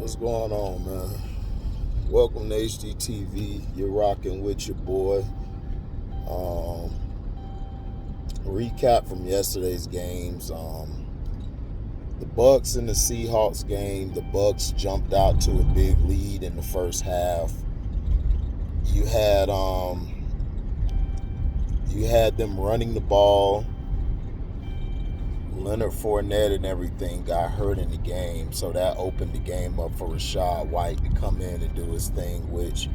What's going on, man? Welcome to HDiiTV. You're rocking with your boy. Recap from yesterday's games. The Bucks and the Seahawks game. The Bucks jumped out to a big lead in the first half. You had them running the ball. Leonard Fournette and everything got hurt in the game, so that opened the game up for Rachaad White to come in and do his thing, which,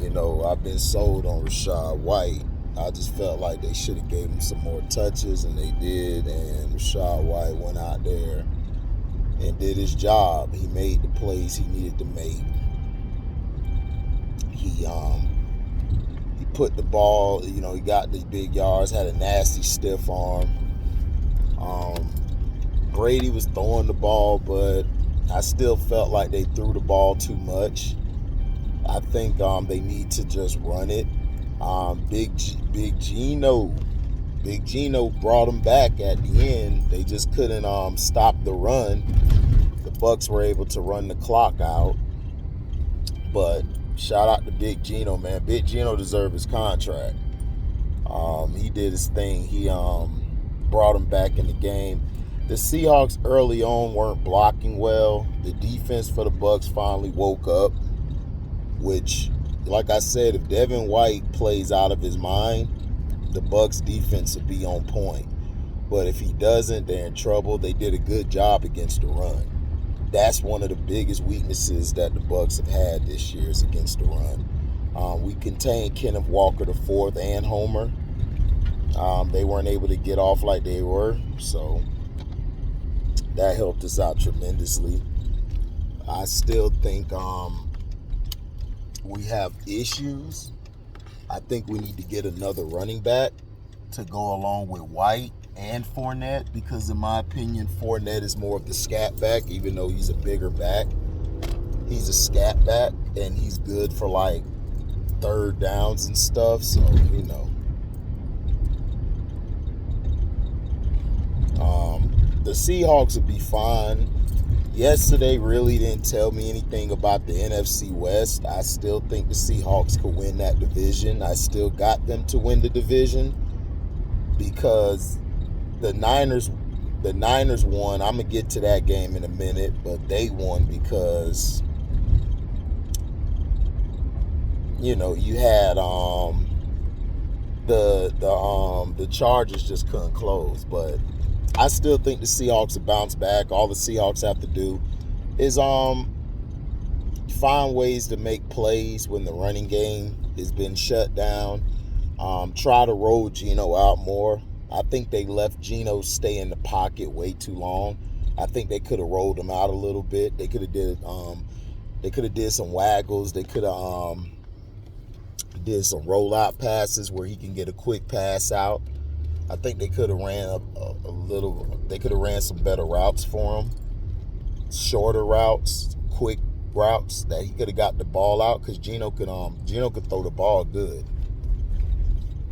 I've been sold on Rachaad White. I just felt like they should have gave him some more touches, and they did, and Rachaad White went out there and did his job. He made the plays he needed to make. He put the ball, he got the big yards, had a nasty stiff arm. Brady was throwing the ball, but I still felt like they threw the ball too much. I think they need to just run it. Big Gino brought them back at the end. They just couldn't stop the run. The Bucks were able to run the clock out. But shout out to Big Gino, man. Big Gino deserved his contract. He did his thing. He brought them back in the game. The Seahawks early on weren't blocking well. The defense for the Bucks finally woke up, which, like I said, if Devin White plays out of his mind, the Bucks defense will be on point. But if he doesn't, they're in trouble. They did a good job against the run. That's one of the biggest weaknesses that the Bucks have had this year is against the run. We contained Kenneth Walker IV and Homer. They weren't able to get off like they were, so that helped us out tremendously. I still think we have issues. I think we need to get another running back to go along with White and Fournette, because in my opinion, Fournette is more of the scat back, even though he's a bigger back. He's a scat back, and he's good for like third downs and stuff, so, the Seahawks would be fine. Yesterday really didn't tell me anything about the NFC West. I still think the Seahawks could win that division. I still got them to win the division because the Niners won. I'm going to get to that game in a minute, but they won because, you had the Chargers just couldn't close, but I still think the Seahawks will bounce back. All the Seahawks have to do is find ways to make plays when the running game has been shut down. Try to roll Gino out more. I think they left Gino stay in the pocket way too long. I think they could have rolled him out a little bit. They could have did some waggles. They could have did some rollout passes where he can get a quick pass out. I think they could have ran they could have ran some better routes for him. Shorter routes, quick routes that he could have got the ball out, because Gino could throw the ball good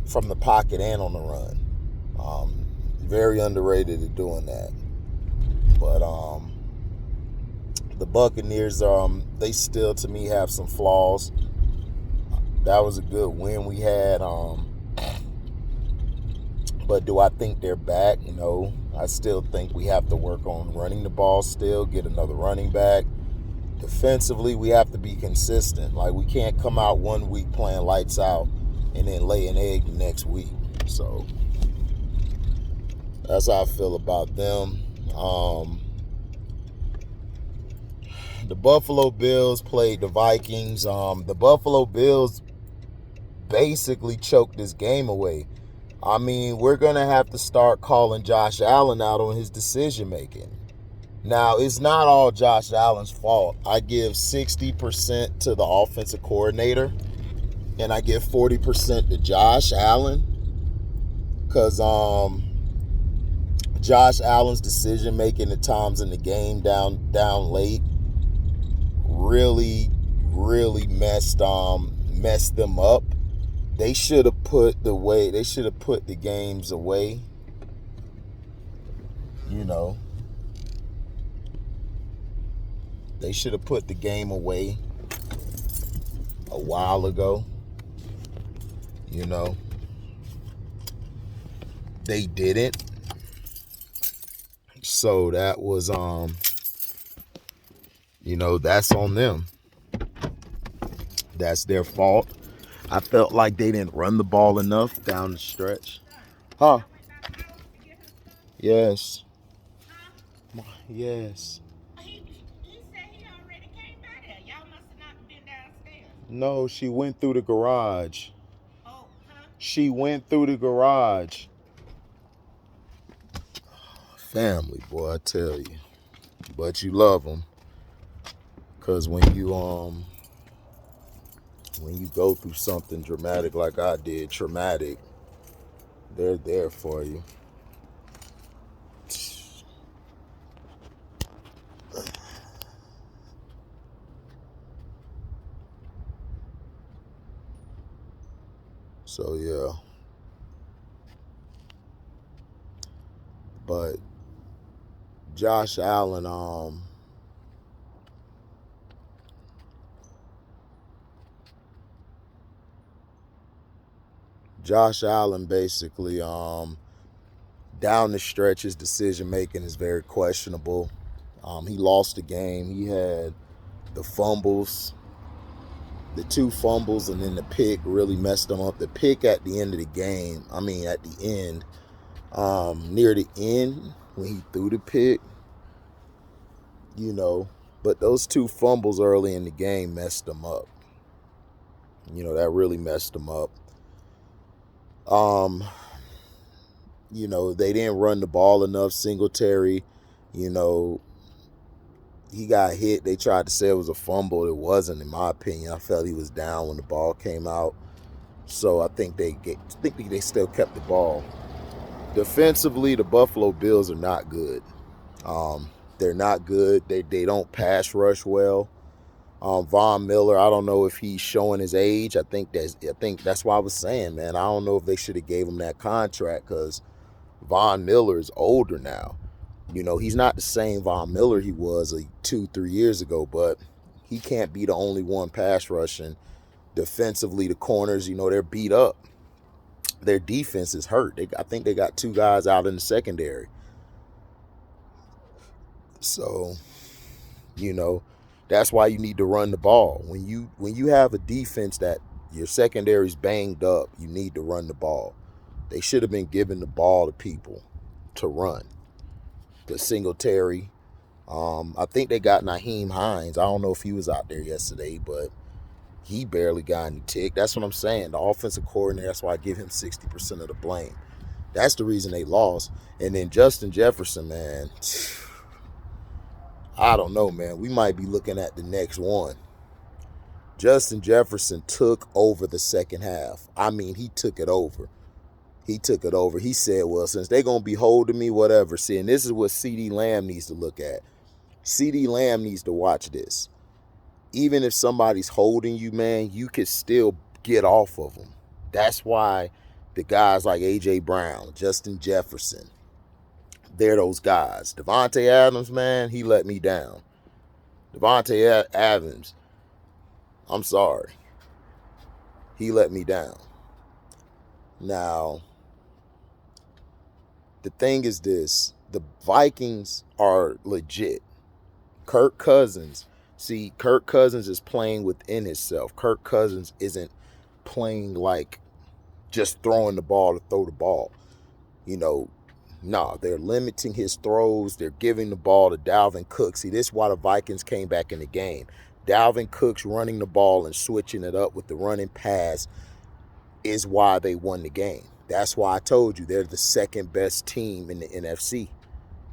from the pocket and on the run. Very underrated at doing that. But the Buccaneers, they still to me have some flaws. That was a good win we had. But do I think they're back? No. I still think we have to work on running the ball still, get another running back. Defensively, we have to be consistent. Like, we can't come out one week playing lights out and then lay an egg the next week. So that's how I feel about them. The Buffalo Bills played the Vikings. The Buffalo Bills basically choked this game away. I mean, we're going to have to start calling Josh Allen out on his decision-making. Now, it's not all Josh Allen's fault. I give 60% to the offensive coordinator, and I give 40% to Josh Allen, because Josh Allen's decision-making at times in the game down late really messed them up. They should have put the games away. They should have put the game away a while ago. You know, they didn't. So that was, you know, that's on them. That's their fault. I felt like they didn't run the ball enough down the stretch. Huh? Yes. Yes. He said he already came by there. Y'all must have not been downstairs. No, she went through the garage. Oh, huh? She went through the garage. Family, boy, I tell you. But you love them. Because when you go through something dramatic like I did, traumatic, they're there for you. So yeah. But Josh Allen, basically, down the stretch, his decision making is very questionable. He lost the game. He had the fumbles, the 2 fumbles, and then the pick really messed him up. The pick at the end of the game, at the end, near the end, when he threw the pick, you know, but those 2 fumbles early in the game messed him up. You know, that really messed him up. You know, they didn't run the ball enough. Singletary, you know, he got hit. They tried to say it was a fumble. It wasn't, in my opinion. I felt he was down when the ball came out. So I think they still kept the ball. Defensively, the Buffalo Bills are not good. They're not good. They don't pass rush well. Von Miller, I don't know if he's showing his age. I think that's why I was saying, man, I don't know if they should have gave him that contract, because Von Miller is older now. You know, he's not the same Von Miller he was 2-3 years ago, but he can't be the only one pass rushing. Defensively, the corners, you know, they're beat up. Their defense is hurt. I think they got 2 guys out in the secondary. So, you know, that's why you need to run the ball. When you have a defense that your secondary's banged up, you need to run the ball. They should have been giving the ball to people to run. The Singletary, I think they got Nyheim Hines. I don't know if he was out there yesterday, but he barely got any tick. That's what I'm saying. The offensive coordinator, that's why I give him 60% of the blame. That's the reason they lost. And then Justin Jefferson, man, I don't know, man. We might be looking at the next one. Justin Jefferson took over the second half. He took it over. He took it over. He said, well, since they're going to be holding me, whatever. See, and this is what CeeDee Lamb needs to look at. CeeDee Lamb needs to watch this. Even if somebody's holding you, man, you could still get off of them. That's why the guys like A.J. Brown, Justin Jefferson, they're those guys. Devontae Adams, man, he let me down. Devontae Adams, I'm sorry. He let me down. Now, the thing is this. The Vikings are legit. Kirk Cousins is playing within himself. Kirk Cousins isn't playing like just throwing the ball to throw the ball. You know, they're limiting his throws. They're giving the ball to Dalvin Cook. See, this is why the Vikings came back in the game. Dalvin Cook's running the ball and switching it up with the running pass is why they won the game. That's why I told you they're the second best team in the NFC.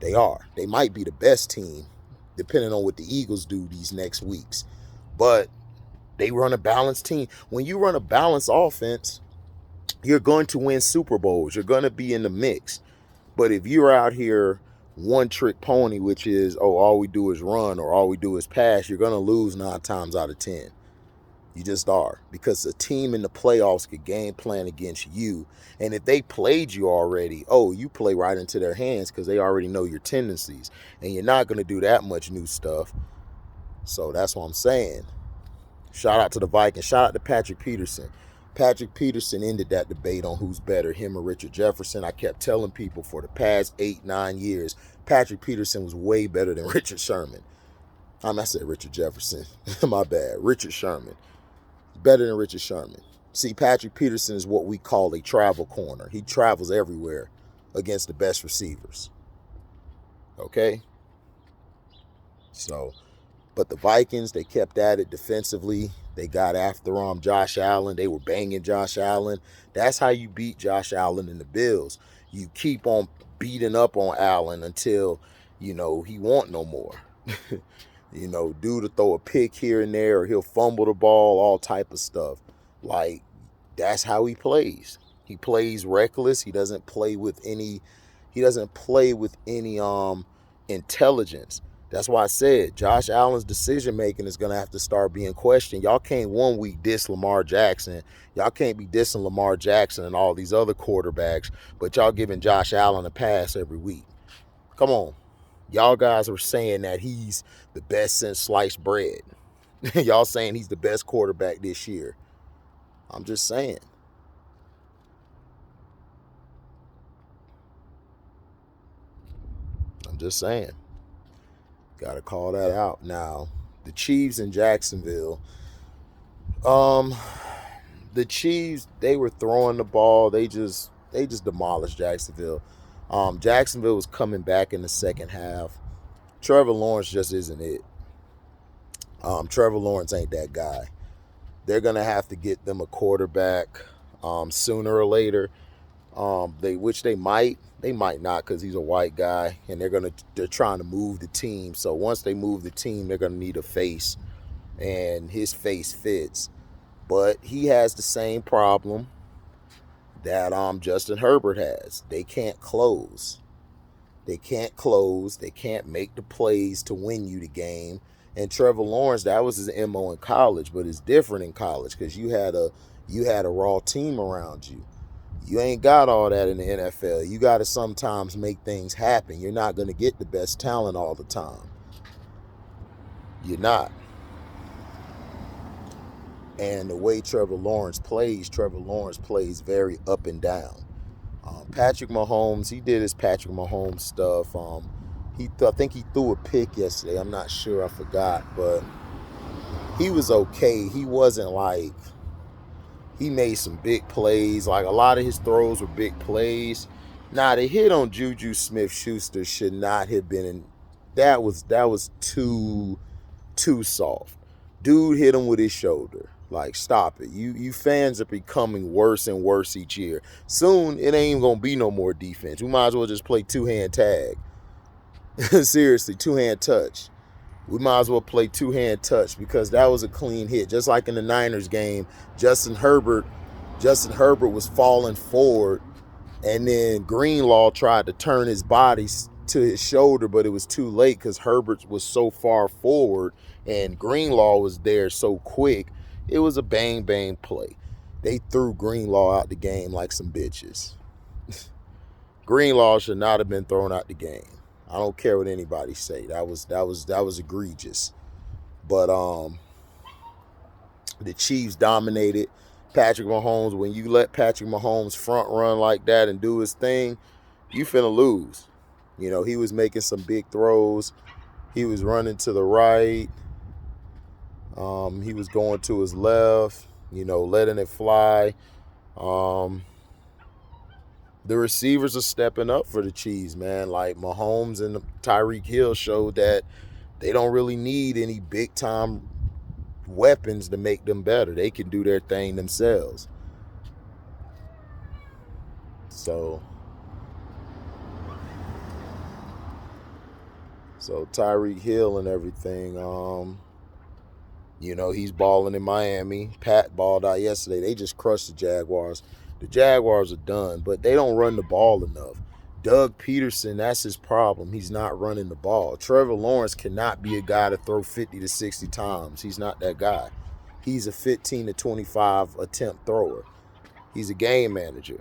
They are. They might be the best team, depending on what the Eagles do these next weeks. But they run a balanced team. When you run a balanced offense, you're going to win Super Bowls. You're going to be in the mix. But if you're out here one-trick pony, which is, all we do is run or all we do is pass, you're going to lose 9 times out of 10. You just are. Because a team in the playoffs could game plan against you. And if they played you already, you play right into their hands because they already know your tendencies. And you're not going to do that much new stuff. So that's what I'm saying. Shout out to the Vikings. Shout out to Patrick Peterson. Patrick Peterson ended that debate on who's better, him or Richard Jefferson. I kept telling people for the past 8-9 years, Patrick Peterson was way better than Richard Sherman. I said Richard Jefferson. My bad. Richard Sherman. Better than Richard Sherman. See, Patrick Peterson is what we call a travel corner. He travels everywhere against the best receivers. Okay? So, but the Vikings, they kept at it defensively. They got after Josh Allen. They were banging Josh Allen. That's how you beat Josh Allen and the Bills. You keep on beating up on Allen until, he want no more. Dude to throw a pick here and there, or he'll fumble the ball, all type of stuff. Like, that's how he plays. He plays reckless. He doesn't play with any intelligence. That's why I said Josh Allen's decision making is gonna have to start being questioned. Y'all can't 1 week diss Lamar Jackson. Y'all can't be dissing Lamar Jackson and all these other quarterbacks, but y'all giving Josh Allen a pass every week. Come on. Y'all guys are saying that he's the best since sliced bread. Y'all saying he's the best quarterback this year. I'm just saying. Got to call that out. Now, the Chiefs in Jacksonville. The Chiefs, they were throwing the ball. They just demolished Jacksonville. Jacksonville was coming back in the second half. Trevor Lawrence just isn't it. Trevor Lawrence ain't that guy. They're gonna have to get them a quarterback sooner or later. They might not, because he's a white guy, and they're trying to move the team. So once they move the team, they're gonna need a face, and his face fits. But he has the same problem that Justin Herbert has. They can't close. They can't make the plays to win you the game. And Trevor Lawrence, that was his MO in college, but it's different in college because you had a raw team around you. You ain't got all that in the NFL. You got to sometimes make things happen. You're not going to get the best talent all the time. You're not. And the way Trevor Lawrence plays very up and down. Patrick Mahomes, he did his Patrick Mahomes stuff. I think he threw a pick yesterday. I'm not sure. I forgot. But he was okay. He wasn't like... He made some big plays. Like, a lot of his throws were big plays. Nah, the hit on Juju Smith-Schuster should not have been in... That was too soft. Dude hit him with his shoulder. Like, stop it. You fans are becoming worse and worse each year. Soon, it ain't even going to be no more defense. We might as well just play two-hand tag. Seriously, two-hand touch. We might as well play two-hand touch because that was a clean hit. Just like in the Niners game, Justin Herbert was falling forward, and then Greenlaw tried to turn his body to his shoulder, but it was too late because Herbert was so far forward and Greenlaw was there so quick. It was a bang-bang play. They threw Greenlaw out the game like some bitches. Greenlaw should not have been thrown out the game. I don't care what anybody say. That was egregious. But the Chiefs dominated. Patrick Mahomes, when you let Patrick Mahomes front run like that and do his thing, you finna lose. He was making some big throws. He was running to the right. He was going to his left, letting it fly. The receivers are stepping up for the Chiefs, man. Like Mahomes and Tyreek Hill showed that they don't really need any big-time weapons to make them better. They can do their thing themselves. So Tyreek Hill and everything, he's balling in Miami. Pat balled out yesterday. They just crushed the Jaguars. The Jaguars are done, but they don't run the ball enough. Doug Peterson, that's his problem. He's not running the ball. Trevor Lawrence cannot be a guy to throw 50 to 60 times. He's not that guy. He's a 15 to 25 attempt thrower. He's a game manager.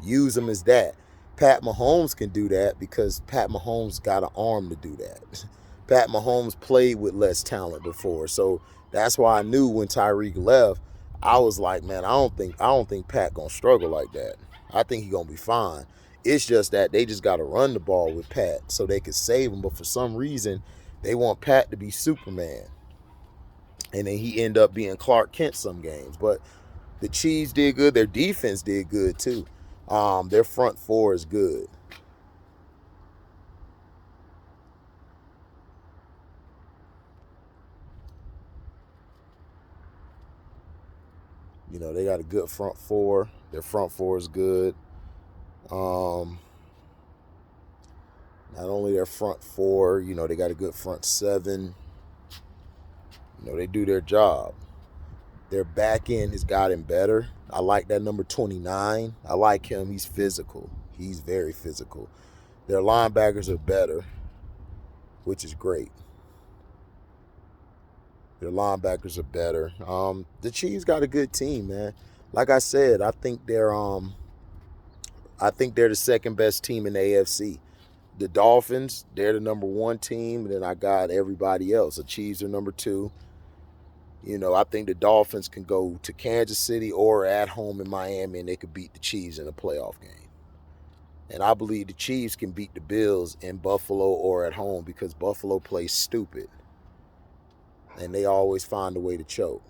Use him as that. Pat Mahomes can do that because Pat Mahomes got an arm to do that. Pat Mahomes played with less talent before. So that's why I knew when Tyreek left, I was like, man, I don't think Pat gonna struggle like that. I think he gonna be fine. It's just that they just gotta run the ball with Pat so they could save him. But for some reason, they want Pat to be Superman. And then he end up being Clark Kent some games. But the Chiefs did good. Their defense did good too. Their front four is good. You know, they got a good front four. Their front four is good. Not only their front four, you know, they got a good front seven. You know, they do their job. Their back end has gotten better. I like that number 29. I like him. He's physical. He's very physical. Their linebackers are better, which is great. Their linebackers are better. The Chiefs got a good team, man. Like I said, I think they're the second best team in the AFC. The Dolphins, they're the number one team, and then I got everybody else. The Chiefs are number two. You know, I think the Dolphins can go to Kansas City or at home in Miami, and they could beat the Chiefs in a playoff game. And I believe the Chiefs can beat the Bills in Buffalo or at home because Buffalo plays stupid. And they always find a way to choke.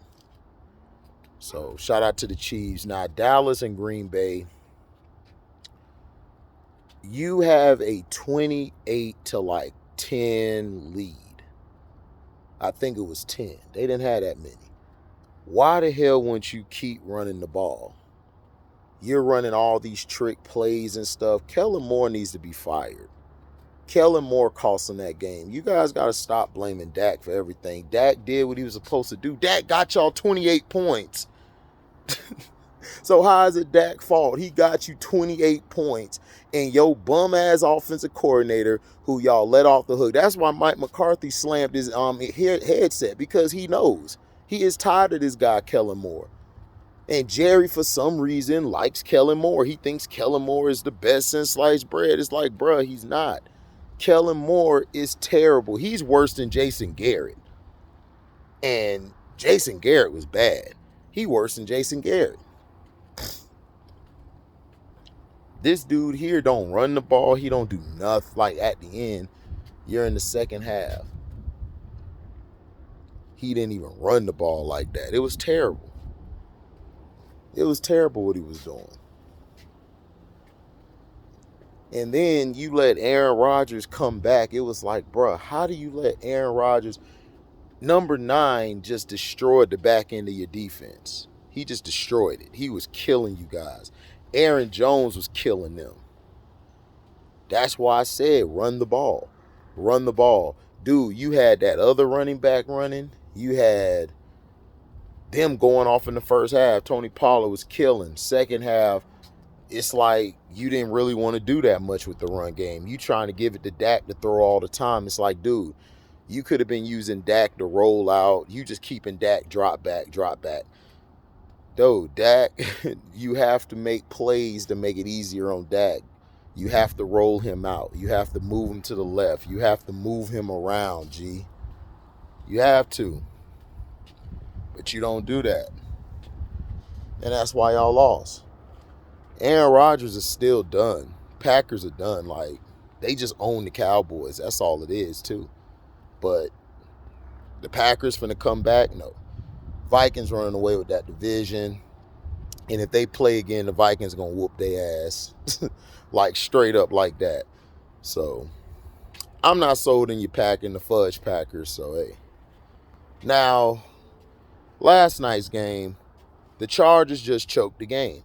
So, shout out to the Chiefs. Now, Dallas and Green Bay, you have a 28-10 lead. I think it was 10. They didn't have that many. Why the hell wouldn't you keep running the ball? You're running all these trick plays and stuff. Kellen Moore needs to be fired. Kellen Moore cost them that game. You guys got to stop blaming Dak for everything. Dak did what he was supposed to do. Dak got y'all 28 points. So how is it Dak's fault? He got you 28 points. And your bum-ass offensive coordinator who y'all let off the hook. That's why Mike McCarthy slammed his headset, because he knows. He is tired of this guy, Kellen Moore. And Jerry, for some reason, likes Kellen Moore. He thinks Kellen Moore is the best since sliced bread. It's like, bruh, he's not. Kellen Moore is terrible. He's worse than Jason Garrett. And Jason Garrett was bad. He worse than Jason Garrett. This dude here don't run the ball. He don't do nothing. Like, at the end, you're in the second half. He didn't even run the ball like that. It was terrible. It was terrible what he was doing. And then you let Aaron Rodgers come back. It was like, bruh, how do you let Aaron Rodgers, number 9, just destroyed the back end of your defense? He just destroyed it. He was killing you guys. Aaron Jones was killing them. That's why I said run the ball. Run the ball. Dude, you had that other running back running. You had them going off in the first half. Tony Pollard was killing. Second half, it's like you didn't really want to do that much with the run game. You trying to give it to Dak to throw all the time. It's like, dude, you could have been using Dak to roll out. You just keeping Dak drop back. Dude, Dak, you have to make plays to make it easier on Dak. You have to roll him out. You have to move him to the left. You have to move him around, G. You have to. But you don't do that. And that's why y'all lost. Aaron Rodgers is still done. Packers are done. Like, they just own the Cowboys. That's all it is, too. But the Packers finna come back? No. Vikings running away with that division. And if they play again, the Vikings are going to whoop their ass. Like, straight up like that. So, I'm not sold in your packing the fudge Packers. So, hey. Now, last night's game, the Chargers just choked the game.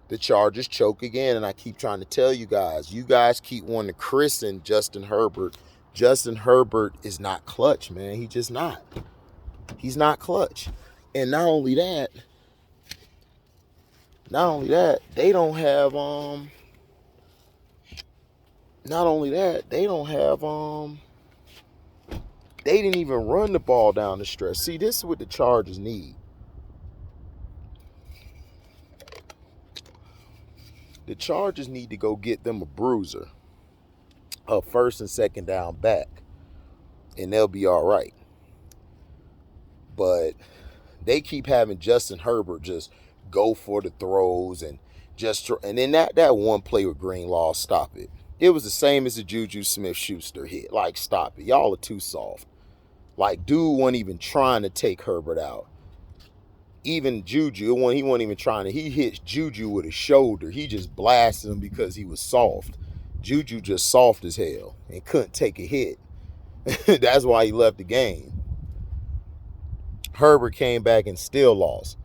The Chargers choke again, and I keep trying to tell you guys keep wanting to christen Justin Herbert. Justin Herbert is not clutch, man. He just not. He's not clutch. And not only that, they don't have they didn't even run the ball down the stretch. See, this is what the Chargers need. The Chargers need to go get them a bruiser, a first and second down back. and they'll be all right. But they keep having Justin Herbert just go for the throws and and then that one play with Greenlaw, stop it. It was the same as the Juju Smith-Schuster hit. Like, stop it. Y'all are too soft. Like, dude wasn't even trying to take Herbert out. Even Juju, he wasn't even trying to. He hit Juju with his shoulder. He just blasted him because he was soft. Juju just soft as hell and couldn't take a hit. That's why he left the game. Herbert came back and still lost.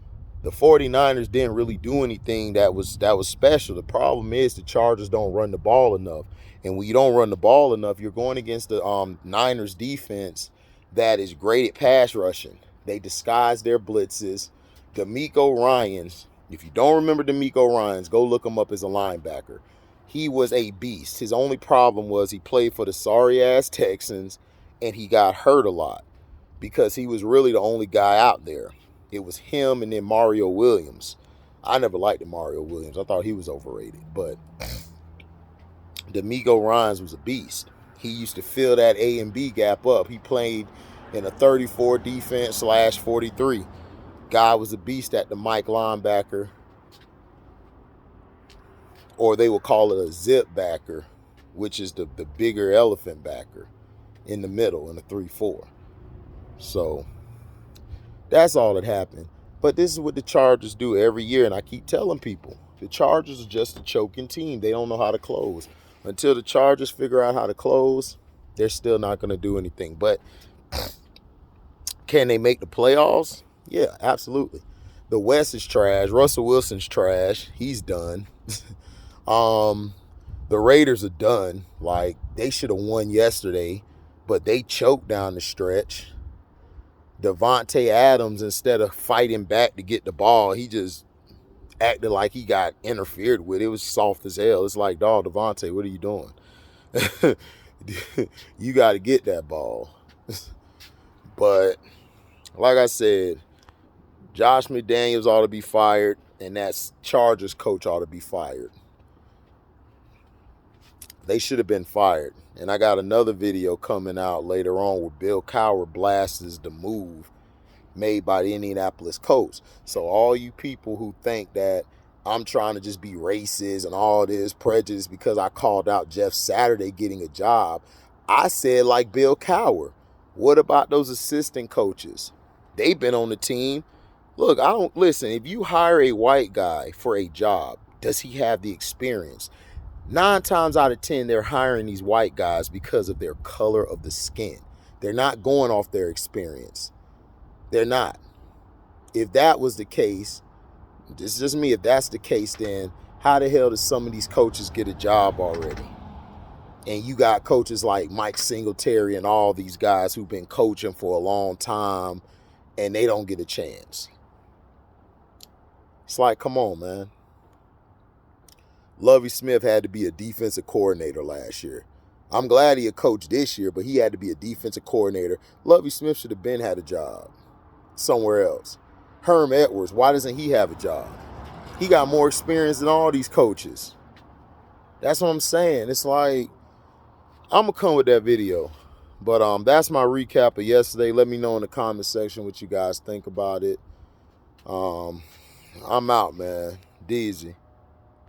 The 49ers didn't really do anything that was special. The problem is the Chargers don't run the ball enough. And when you don't run the ball enough, you're going against the Niners defense that is great at pass rushing. They disguise their blitzes. D'Amico Ryans, if you don't remember D'Amico Ryans, go look him up as a linebacker. He was a beast. His only problem was he played for the sorry-ass Texans, and he got hurt a lot because he was really the only guy out there. It was him and then Mario Williams. I never liked Mario Williams. I thought he was overrated. But D'Amico Ryans was a beast. He used to fill that A and B gap up. He played in a 34 defense /43. Guy was a beast at the Mike linebacker. Or they would call it a zip backer, which is the bigger elephant backer in the middle in a 3-4. So that's all that happened. But this is what the Chargers do every year, and I keep telling people, the Chargers are just a choking team. They don't know how to close. Until the Chargers figure out how to close, they're still not going to do anything. But can they make the playoffs? Yeah, absolutely. The West is trash. Russell Wilson's trash. He's done. The Raiders are done. Like, they should have won yesterday, but they choked down the stretch. Devontae Adams, instead of fighting back to get the ball, he just acted like he got interfered with. It was soft as hell. It's like, dog, Devontae, what are you doing? You got to get that ball. But like I said, Josh McDaniels ought to be fired, and that Chargers coach ought to be fired. They should have been fired. And I got another video coming out later on where Bill Cowher blasts the move made by the Indianapolis Colts. So all you people who think that I'm trying to just be racist and all this prejudice because I called out Jeff Saturday getting a job, I said like Bill Cowher, what about those assistant coaches? They've been on the team. Look, listen, if you hire a white guy for a job, does he have the experience? 9 times out of 10, they're hiring these white guys because of their color of the skin. They're not going off their experience. They're not. If that was the case, this is just me, if that's the case, then how the hell does some of these coaches get a job already? And you got coaches like Mike Singletary and all these guys who've been coaching for a long time, and they don't get a chance. It's like, come on, man. Lovie Smith had to be a defensive coordinator last year. I'm glad he a coach this year, but he had to be a defensive coordinator. Lovie Smith should have been had a job somewhere else. Herm Edwards, why doesn't he have a job? He got more experience than all these coaches. That's what I'm saying. It's like, I'm going to come with that video. But that's my recap of yesterday. Let me know in the comment section what you guys think about it. I'm out, man. Deezy.